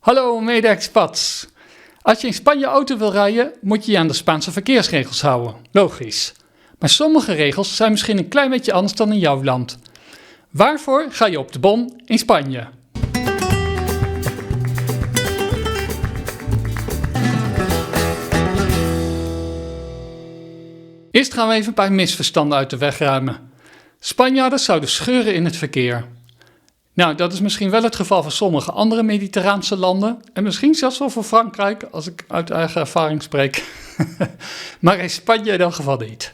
Hallo mede-expats. Als je in Spanje auto wil rijden, moet je je aan de Spaanse verkeersregels houden. Logisch. Maar sommige regels zijn misschien een klein beetje anders dan in jouw land. Waarvoor ga je op de bon in Spanje? Eerst gaan we even een paar misverstanden uit de weg ruimen. Spanjaarden zouden scheuren in het verkeer. Nou, dat is misschien wel het geval voor sommige andere mediterraanse landen en misschien zelfs wel voor Frankrijk, als ik uit eigen ervaring spreek. Maar in Spanje in elk geval niet.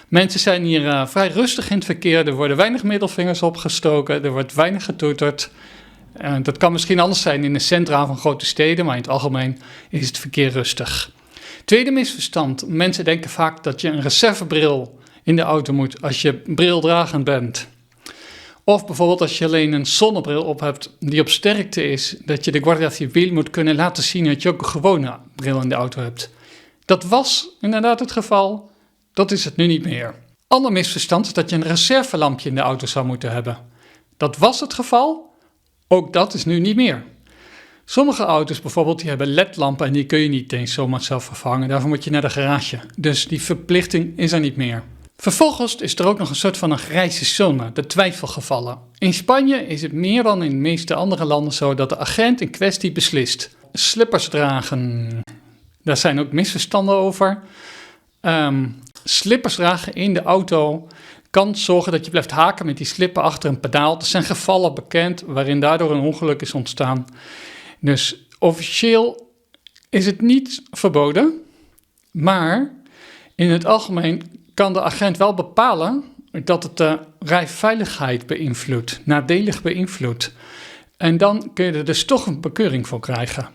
Mensen zijn hier vrij rustig in het verkeer, er worden weinig middelvingers opgestoken, er wordt weinig getoeterd. Dat kan misschien anders zijn in de centra van grote steden, maar in het algemeen is het verkeer rustig. Tweede misverstand, mensen denken vaak dat je een reservebril in de auto moet als je brildragend bent. Of bijvoorbeeld als je alleen een zonnebril op hebt die op sterkte is, dat je de Guardia Civil moet kunnen laten zien dat je ook een gewone bril in de auto hebt. Dat was inderdaad het geval, dat is het nu niet meer. Ander misverstand is dat je een reservelampje in de auto zou moeten hebben. Dat was het geval, ook dat is nu niet meer. Sommige auto's bijvoorbeeld die hebben LED-lampen en die kun je niet eens zomaar zelf vervangen, daarvoor moet je naar de garage. Dus die verplichting is er niet meer. Vervolgens is er ook nog een soort van een grijze zone, de twijfelgevallen. In Spanje is het meer dan in de meeste andere landen zo dat de agent in kwestie beslist. Slippers dragen, daar zijn ook misverstanden over. Slippers dragen in de auto kan zorgen dat je blijft haken met die slipper achter een pedaal. Er zijn gevallen bekend waarin daardoor een ongeluk is ontstaan. Dus officieel is het niet verboden, maar in het algemeen kan de agent wel bepalen dat het de rijveiligheid beïnvloedt, nadelig beïnvloedt. En dan kun je er dus toch een bekeuring voor krijgen.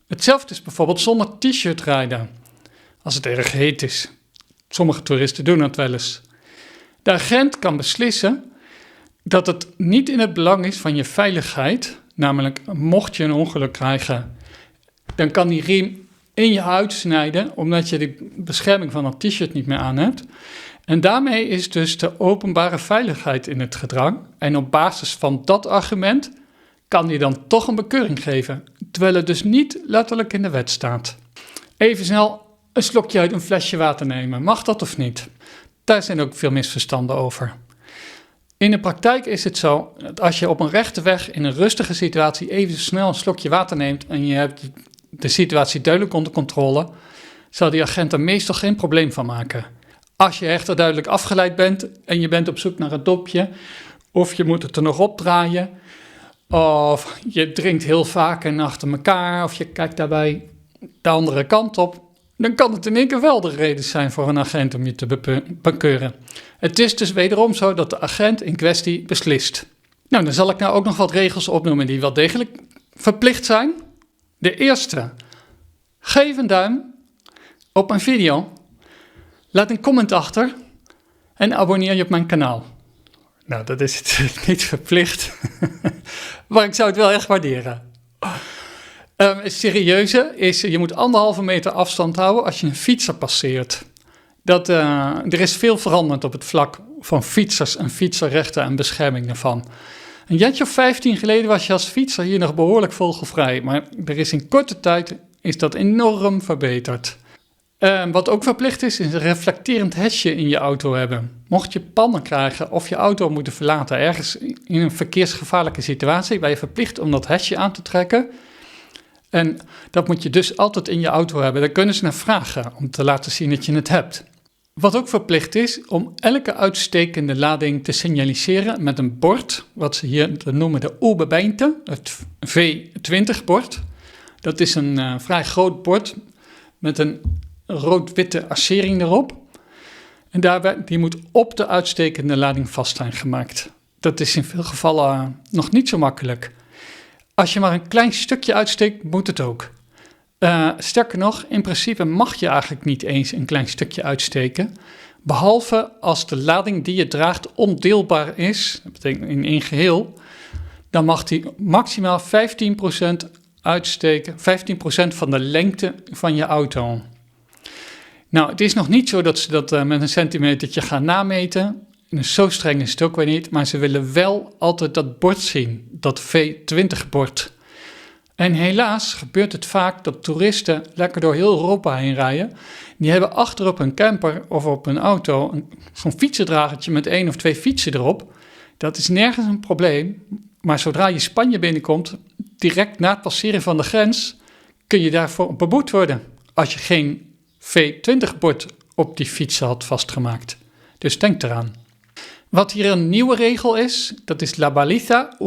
Hetzelfde is bijvoorbeeld zonder t-shirt rijden, als het erg heet is. Sommige toeristen doen dat wel eens. De agent kan beslissen dat het niet in het belang is van je veiligheid, namelijk mocht je een ongeluk krijgen, dan kan die riem in je huid snijden, omdat je de bescherming van dat t-shirt niet meer aan hebt. En daarmee is dus de openbare veiligheid in het gedrang. En op basis van dat argument kan hij dan toch een bekeuring geven, terwijl het dus niet letterlijk in de wet staat. Even snel een slokje uit een flesje water nemen. Mag dat of niet? Daar zijn ook veel misverstanden over. In de praktijk is het zo dat als je op een rechte weg in een rustige situatie even snel een slokje water neemt en je hebt de situatie duidelijk onder controle, zal die agent er meestal geen probleem van maken. Als je echter duidelijk afgeleid bent en je bent op zoek naar een dopje, of je moet het er nog opdraaien, of je drinkt heel vaak en achter elkaar, of je kijkt daarbij de andere kant op, dan kan het in één keer wel de reden zijn voor een agent om je te bekeuren. Het is dus wederom zo dat de agent in kwestie beslist. Nou, dan zal ik nou ook nog wat regels opnoemen die wel degelijk verplicht zijn. De eerste, geef een duim op mijn video, laat een comment achter en abonneer je op mijn kanaal. Nou, dat is natuurlijk niet verplicht, maar ik zou het wel echt waarderen. Het serieuze is, je moet 1,5 meter afstand houden als je een fietser passeert. Er is veel veranderd op het vlak van fietsers en fietserrechten en bescherming daarvan. Een jaartje of 15 geleden was je als fietser hier nog behoorlijk vogelvrij, maar er is in korte tijd is dat enorm verbeterd. Wat ook verplicht is een reflecterend hesje in je auto hebben. Mocht je pannen krijgen of je auto moeten verlaten ergens in een verkeersgevaarlijke situatie, ben je verplicht om dat hesje aan te trekken. En dat moet je dus altijd in je auto hebben. Daar kunnen ze naar vragen om te laten zien dat je het hebt. Wat ook verplicht is om elke uitstekende lading te signaliseren met een bord, wat ze hier noemen de U20, het V20-bord. Dat is een vrij groot bord met een rood-witte arcering erop. En daarbij, die moet op de uitstekende lading vast zijn gemaakt. Dat is in veel gevallen nog niet zo makkelijk. Als je maar een klein stukje uitsteekt, moet het ook. Sterker nog, in principe mag je eigenlijk niet eens een klein stukje uitsteken, behalve als de lading die je draagt ondeelbaar is, dat betekent in één geheel, dan mag die maximaal 15% uitsteken, 15% van de lengte van je auto. Nou, het is nog niet zo dat ze dat met een centimetertje gaan nameten. Dus zo streng is het ook weer niet, maar ze willen wel altijd dat bord zien, dat V20-bord. En helaas gebeurt het vaak dat toeristen lekker door heel Europa heen rijden. Die hebben achterop hun camper of op hun auto zo'n fietsendragertje met 1 of 2 fietsen erop. Dat is nergens een probleem. Maar zodra je Spanje binnenkomt, direct na het passeren van de grens, kun je daarvoor beboet worden. Als je geen V20-bord op die fietsen had vastgemaakt. Dus denk eraan. Wat hier een nieuwe regel is, dat is La Baliza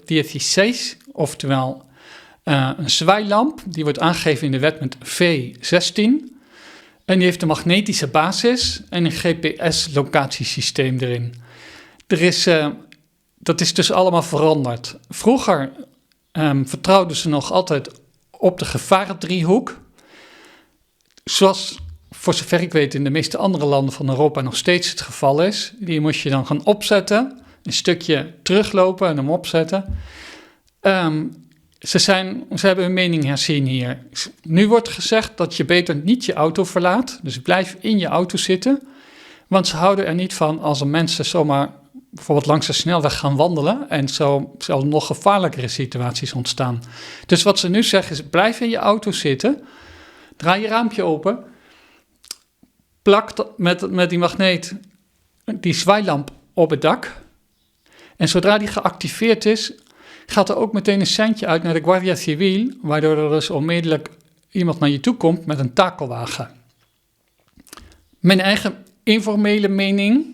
V16, oftewel een zwaailamp. Die wordt aangegeven in de wet met V16. En die heeft een magnetische basis en een GPS-locatiesysteem erin. Dat is dus allemaal veranderd. Vroeger vertrouwden ze nog altijd op de gevarendriehoek. Zoals, voor zover ik weet, in de meeste andere landen van Europa nog steeds het geval is. Die moest je dan gaan opzetten, een stukje teruglopen en hem opzetten. Ze hebben hun mening herzien hier. Nu wordt gezegd dat je beter niet je auto verlaat. Dus blijf in je auto zitten. Want ze houden er niet van als er mensen zomaar bijvoorbeeld langs de snelweg gaan wandelen. En zo zullen nog gevaarlijkere situaties ontstaan. Dus wat ze nu zeggen is, blijf in je auto zitten. Draai je raampje open. Plak met die magneet die zwaailamp op het dak. En zodra die geactiveerd is, gaat er ook meteen een seintje uit naar de Guardia Civil, waardoor er dus onmiddellijk iemand naar je toe komt met een takelwagen. Mijn eigen informele mening.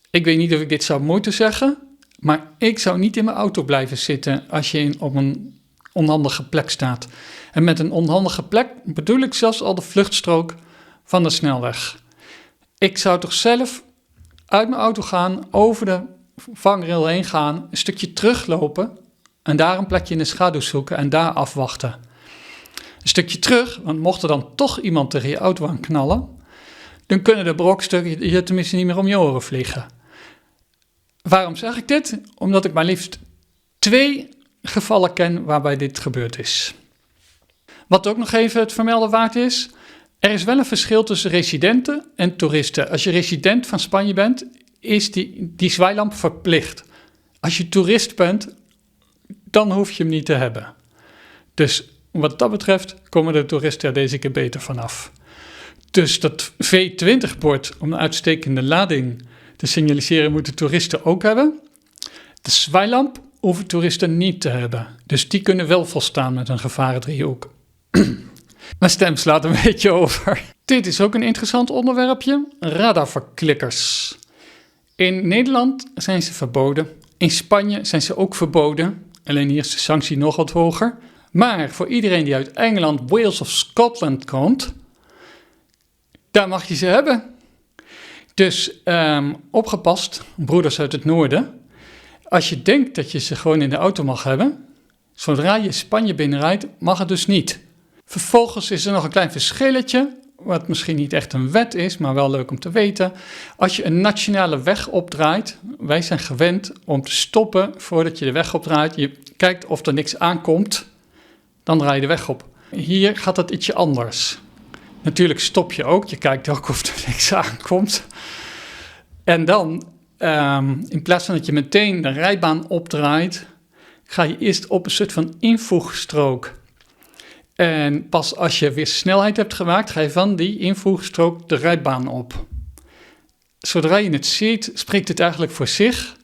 Ik weet niet of ik dit zou moeten zeggen, maar ik zou niet in mijn auto blijven zitten als je op een onhandige plek staat. En met een onhandige plek bedoel ik zelfs al de vluchtstrook van de snelweg. Ik zou toch zelf uit mijn auto gaan, over de vangrail heen gaan, een stukje teruglopen en daar een plekje in de schaduw zoeken en daar afwachten. Een stukje terug, want mocht er dan toch iemand tegen je auto aan knallen, dan kunnen de brokstukken je tenminste niet meer om je oren vliegen. Waarom zeg ik dit? Omdat ik maar liefst 2 gevallen ken waarbij dit gebeurd is. Wat ook nog even het vermelden waard is, er is wel een verschil tussen residenten en toeristen. Als je resident van Spanje bent, is die zwaailamp verplicht. Als je toerist bent, dan hoef je hem niet te hebben. Dus wat dat betreft komen de toeristen er deze keer beter vanaf. Dus dat V20-bord om een uitstekende lading te signaliseren moeten toeristen ook hebben. De zwaailamp hoeven toeristen niet te hebben. Dus die kunnen wel volstaan met een gevarendriehoek. Mijn stem slaat een beetje over. Dit is ook een interessant onderwerpje. Radarverklikkers. In Nederland zijn ze verboden. In Spanje zijn ze ook verboden. Alleen hier is de sanctie nog wat hoger. Maar voor iedereen die uit Engeland, Wales of Scotland komt, daar mag je ze hebben. Dus opgepast, broeders uit het noorden. Als je denkt dat je ze gewoon in de auto mag hebben, zodra je Spanje binnenrijdt, mag het dus niet. Vervolgens is er nog een klein verschilletje, wat misschien niet echt een wet is, maar wel leuk om te weten. Als je een nationale weg opdraait, wij zijn gewend om te stoppen voordat je de weg opdraait. Je kijkt of er niks aankomt, dan draai je de weg op. Hier gaat het ietsje anders. Natuurlijk stop je ook, je kijkt ook of er niks aankomt. En dan, in plaats van dat je meteen de rijbaan opdraait, ga je eerst op een soort van invoegstrook. En pas als je weer snelheid hebt gemaakt, ga je van die invoegstrook de rijbaan op. Zodra je het ziet, spreekt het eigenlijk voor zich.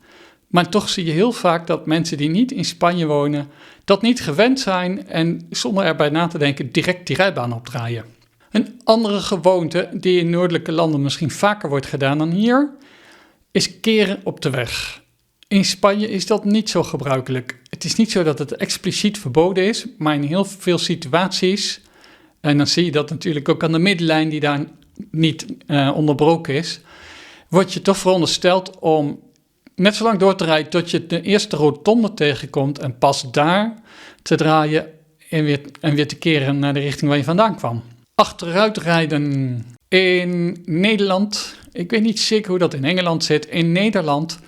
Maar toch zie je heel vaak dat mensen die niet in Spanje wonen, dat niet gewend zijn en zonder erbij na te denken direct die rijbaan opdraaien. Een andere gewoonte die in noordelijke landen misschien vaker wordt gedaan dan hier, is keren op de weg. In Spanje is dat niet zo gebruikelijk. Het is niet zo dat het expliciet verboden is, maar in heel veel situaties, en dan zie je dat natuurlijk ook aan de middenlijn die daar niet onderbroken is, wordt je toch verondersteld om net zo lang door te rijden tot je de eerste rotonde tegenkomt en pas daar te draaien en weer te keren naar de richting waar je vandaan kwam. Achteruitrijden in Nederland, ik weet niet zeker hoe dat in Engeland zit, in Nederland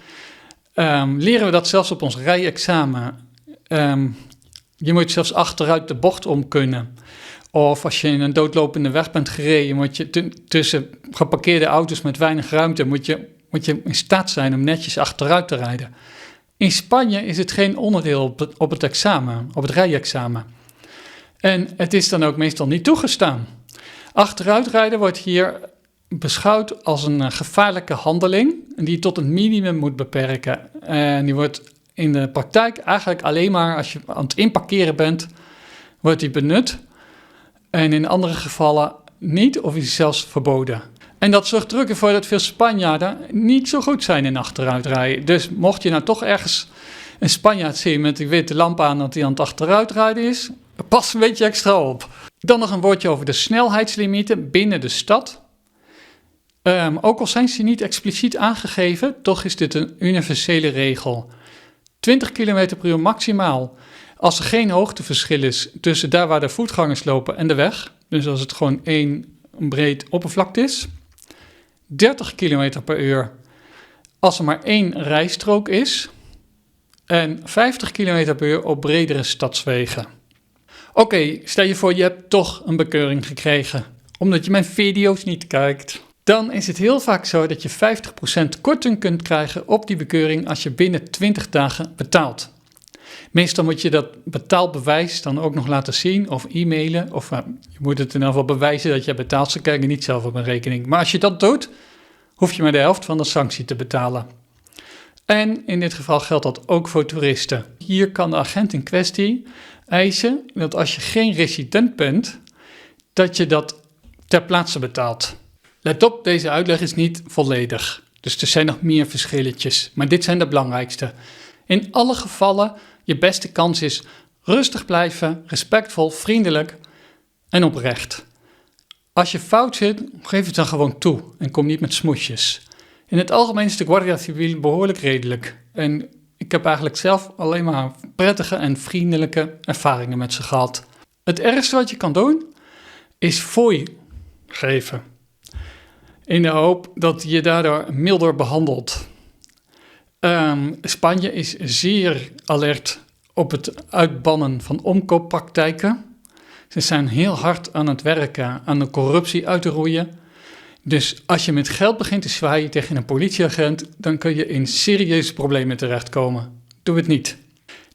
leren we dat zelfs op ons rijexamen. Je moet zelfs achteruit de bocht om kunnen. Of als je in een doodlopende weg bent gereden, moet je tussen geparkeerde auto's met weinig ruimte, moet je in staat zijn om netjes achteruit te rijden. In Spanje is het geen onderdeel op het examen, op het rijexamen. En het is dan ook meestal niet toegestaan. Achteruitrijden wordt hier beschouwd als een gevaarlijke handeling die je tot een minimum moet beperken. En die wordt in de praktijk eigenlijk alleen maar als je aan het inparkeren bent, wordt die benut. En in andere gevallen niet of is zelfs verboden. En dat zorgt er ook voor dat veel Spanjaarden niet zo goed zijn in achteruitrijden. Dus mocht je nou toch ergens een Spanjaard zien met die witte lamp aan dat hij aan het achteruitrijden is, pas een beetje extra op. Dan nog een woordje over de snelheidslimieten binnen de stad. Ook al zijn ze niet expliciet aangegeven, toch is dit een universele regel. 20 km per uur maximaal als er geen hoogteverschil is tussen daar waar de voetgangers lopen en de weg. Dus als het gewoon één breed oppervlakte is. 30 km per uur als er maar één rijstrook is. En 50 km per uur op bredere stadswegen. Oké, stel je voor je hebt toch een bekeuring gekregen, omdat je mijn video's niet kijkt. Dan is het heel vaak zo dat je 50% korting kunt krijgen op die bekeuring als je binnen 20 dagen betaalt. Meestal moet je dat betaalbewijs dan ook nog laten zien of e-mailen. Of je moet het in ieder geval bewijzen dat je betaalt. Ze kijken niet zelf op een rekening. Maar als je dat doet, hoef je maar de helft van de sanctie te betalen. En in dit geval geldt dat ook voor toeristen. Hier kan de agent in kwestie eisen dat als je geen resident bent, dat je dat ter plaatse betaalt. Let op, deze uitleg is niet volledig. Dus er zijn nog meer verschilletjes, maar dit zijn de belangrijkste. In alle gevallen, je beste kans is rustig blijven, respectvol, vriendelijk en oprecht. Als je fout zit, geef het dan gewoon toe en kom niet met smoesjes. In het algemeen is de Guardia Civil behoorlijk redelijk. En ik heb eigenlijk zelf alleen maar prettige en vriendelijke ervaringen met ze gehad. Het ergste wat je kan doen, is fooi geven. In de hoop dat je daardoor milder behandelt. Spanje is zeer alert op het uitbannen van omkooppraktijken. Ze zijn heel hard aan het werken aan de corruptie uit te roeien. Dus als je met geld begint te zwaaien tegen een politieagent, dan kun je in serieuze problemen terechtkomen. Doe het niet.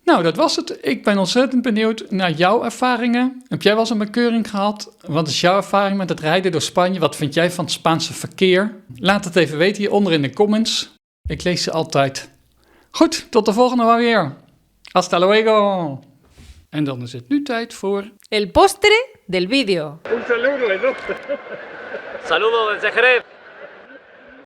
Nou, dat was het. Ik ben ontzettend benieuwd naar jouw ervaringen. Heb jij wel eens een bekeuring gehad? Wat is jouw ervaring met het rijden door Spanje? Wat vind jij van het Spaanse verkeer? Laat het even weten hieronder in de comments. Ik lees ze altijd. Goed, tot de volgende maar weer. Hasta luego. En dan is het nu tijd voor... El postre del video. Un saludo, ¿no? Saludos desde Jerez.